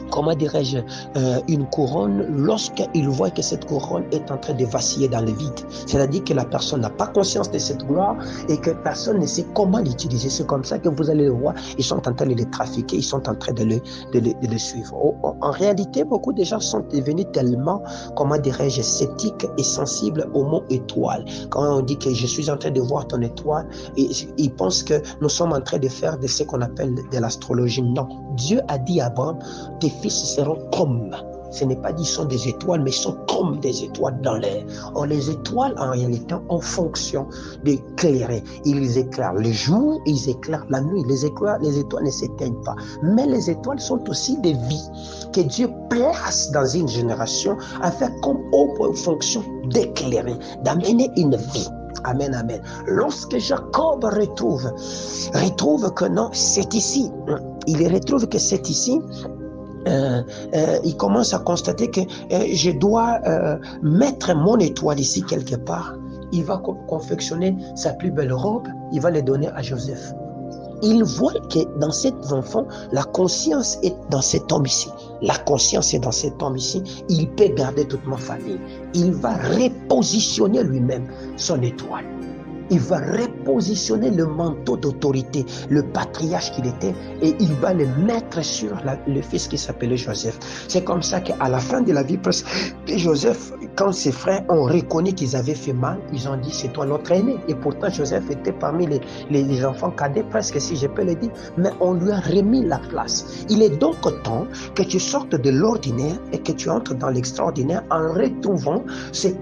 comment dirais-je, une couronne lorsqu'il voit que cette couronne est en train de vaciller dans le vide. C'est-à-dire que la personne n'a pas conscience de cette gloire et que personne ne sait comment l'utiliser. C'est comme ça que vous allez le voir. Ils sont en train de les trafiquer, ils sont en train de le suivre. En réalité, beaucoup de gens sont devenus tellement, comment dirais-je, sceptiques et sensibles au mot étoile. Quand on dit que je suis en train de voir ton étoile, ils pensent que nous sommes en train de faire de ce qu'on appelle de l'astrologie. Non. Dieu a dit à Abraham, tes fils seront comme Ce n'est pas dit sont des étoiles, mais sont comme des étoiles dans l'air. Or, les étoiles, en réalité, en fonction d'éclairer. Ils éclairent le jour, ils éclairent la nuit. Les étoiles ne s'éteignent pas. Mais les étoiles sont aussi des vies que Dieu place dans une génération afin comme autre fonction d'éclairer, d'amener une vie. Amen, amen. Lorsque Jacob retrouve que non, c'est ici. Il retrouve que c'est ici. Il commence à constater que je dois mettre mon étoile ici quelque part. Il va confectionner sa plus belle robe, il va les donner à Joseph. Il voit que dans cet enfant, la conscience est dans cet homme ici. La conscience est dans cet homme ici. Il peut garder toute ma famille. Il va repositionner lui-même son étoile. Il va repositionner le manteau d'autorité, le patriarche qu'il était, et il va le mettre sur le fils qui s'appelait Joseph. C'est comme ça qu'à la fin de la vie presque de Joseph, quand ses frères ont reconnu qu'ils avaient fait mal, ils ont dit c'est toi notre aîné. Et pourtant Joseph était parmi les enfants cadets, presque si je peux le dire, mais on lui a remis la place. Il est donc temps que tu sortes de l'ordinaire et que tu entres dans l'extraordinaire en retrouvant cette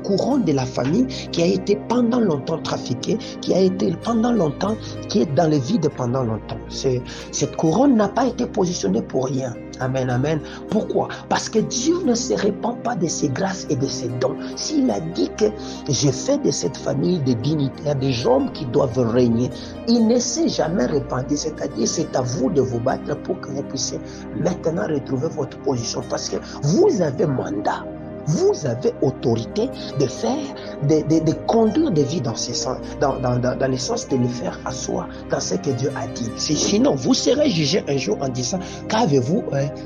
couronne de la famille qui a été pendant longtemps trafiqué, qui a été pendant longtemps, qui est dans le vide pendant longtemps. Cette couronne n'a pas été positionnée pour rien. Amen, amen. Pourquoi? Parce que Dieu ne se répand pas de ses grâces et de ses dons. S'il a dit que j'ai fait de cette famille des dignitaires, des hommes qui doivent régner, il ne s'est jamais répandu. C'est-à-dire, c'est à vous de vous battre pour que vous puissiez maintenant retrouver votre position. Parce que vous avez mandat. Vous avez autorité de faire, de conduire des vies dans le sens de le faire asseoir dans ce que Dieu a dit. Sinon, vous serez jugé un jour en disant qu'avez-vous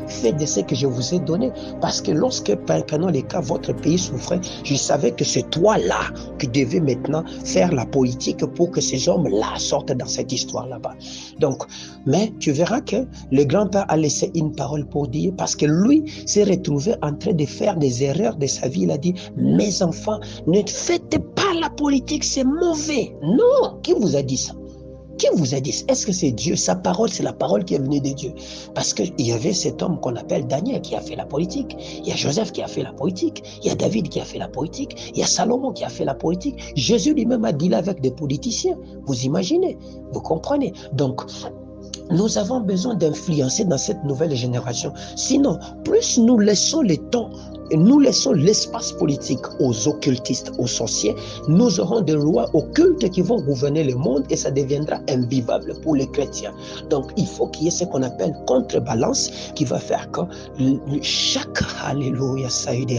fait de ce que je vous ai donné? Parce que lorsque, pendant les cas, votre pays souffrait, je savais que c'est toi-là qui devais maintenant faire la politique pour que ces hommes-là sortent dans cette histoire là-bas. Donc, mais tu verras que le grand-père a laissé une parole pour dire, parce que lui s'est retrouvé en train de faire des erreurs de sa vie. Il a dit, mes enfants, ne faites pas la politique, c'est mauvais. Non, qui vous a dit ça? Qui vous a dit? Est-ce que c'est Dieu? Sa parole, c'est la parole qui est venue de Dieu. Parce qu'il y avait cet homme qu'on appelle Daniel qui a fait la politique. Il y a Joseph qui a fait la politique. Il y a David qui a fait la politique. Il y a Salomon qui a fait la politique. Jésus lui-même a dealé avec des politiciens. Vous imaginez? Vous comprenez? Donc, nous avons besoin d'influencer dans cette nouvelle génération. Sinon, plus nous laissons le temps, nous laissons l'espace politique aux occultistes, aux sorciers, nous aurons des lois occultes qui vont gouverner le monde et ça deviendra invivable pour les chrétiens. Donc, il faut qu'il y ait ce qu'on appelle contrebalance qui va faire que chaque alléluia, qui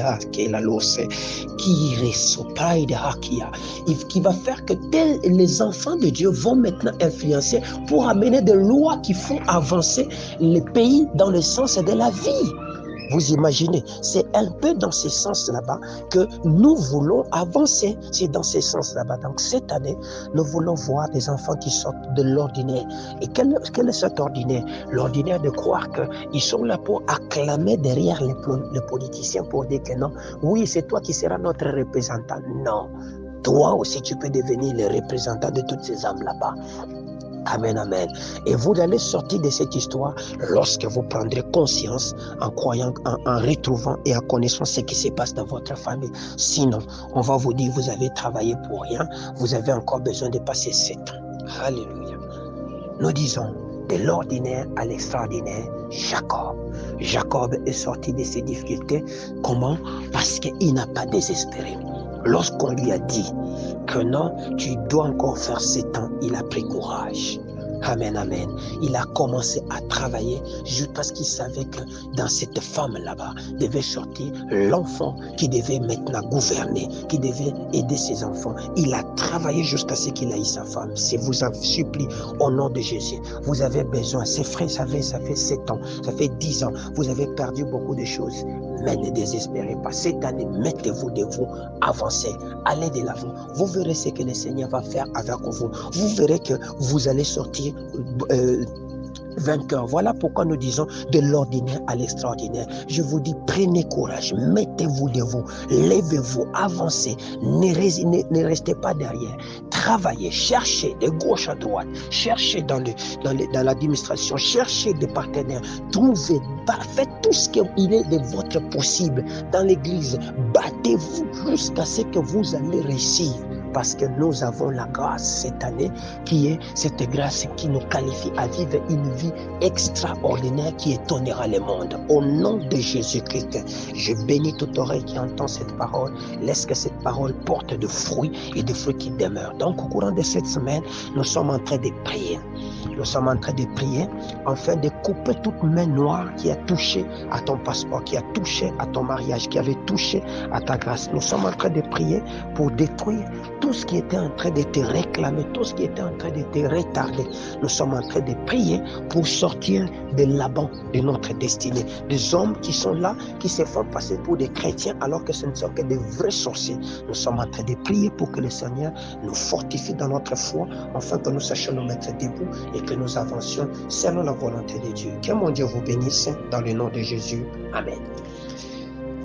va faire que les enfants de Dieu vont maintenant influencer pour amener des lois qui font avancer les pays dans le sens de la vie. Vous imaginez, c'est un peu dans ce sens là-bas que nous voulons avancer. C'est dans ce sens là-bas. Donc cette année, nous voulons voir des enfants qui sortent de l'ordinaire. Et quel est cet ordinaire? L'ordinaire de croire qu'ils sont là pour acclamer derrière les politiciens pour dire que non, oui, c'est toi qui seras notre représentant. Non, toi aussi tu peux devenir le représentant de toutes ces âmes là-bas. Amen, amen. Et vous allez sortir de cette histoire lorsque vous prendrez conscience en croyant, en retrouvant et en connaissant ce qui se passe dans votre famille. Sinon, on va vous dire, vous avez travaillé pour rien, vous avez encore besoin de passer 7 ans. Alléluia. Nous disons, de l'ordinaire à l'extraordinaire, Jacob. Jacob est sorti de ses difficultés. Comment? Parce qu'il n'a pas désespéré. Lorsqu'on lui a dit que non, tu dois encore faire 7 ans, il a pris courage. Amen, amen. Il a commencé à travailler juste parce qu'il savait que dans cette femme là-bas devait sortir l'enfant qui devait maintenant gouverner, qui devait aider ses enfants. Il a travaillé jusqu'à ce qu'il ait sa femme. Je vous en supplie, au nom de Jésus, vous avez besoin. Ses frères, ça fait 7 ans, ça fait 10 ans. Vous avez perdu beaucoup de choses. Mais ne désespérez pas. Cette année, mettez-vous de vous, avancez, allez de l'avant. Vous verrez ce que le Seigneur va faire avec vous. Vous verrez que vous allez sortir vainqueur. Voilà pourquoi nous disons de l'ordinaire à l'extraordinaire. Je vous dis, prenez courage, mettez-vous de vous, levez-vous, avancez, ne restez pas derrière. travaillez, cherchez de gauche à droite, cherchez dans l'administration, cherchez des partenaires, trouvez, faites tout ce qu'il est de votre possible dans l'église. Battez-vous jusqu'à ce que vous allez réussir. Parce que nous avons la grâce cette année, qui est cette grâce qui nous qualifie à vivre une vie extraordinaire qui étonnera le monde. Au nom de Jésus-Christ, je bénis toute oreille qui entend cette parole. Laisse que cette parole porte de fruits et de fruits qui demeurent. Donc, au courant de cette semaine, nous sommes en train de prier. Nous sommes en train de prier afin de couper toute main noire qui a touché à ton passeport, qui a touché à ton mariage, qui avait touché à ta grâce. Nous sommes en train de prier pour détruire tout ce qui était en train de te réclamer, tout ce qui était en train de te retarder. Nous sommes en train de prier pour sortir de l'abandon de notre destinée. Des hommes qui sont là, qui se font passer pour des chrétiens alors que ce ne sont que des vrais sorciers. Nous sommes en train de prier pour que le Seigneur nous fortifie dans notre foi, afin que nous sachions nous mettre debout et que nous avancions selon la volonté de Dieu. Que mon Dieu vous bénisse dans le nom de Jésus. Amen.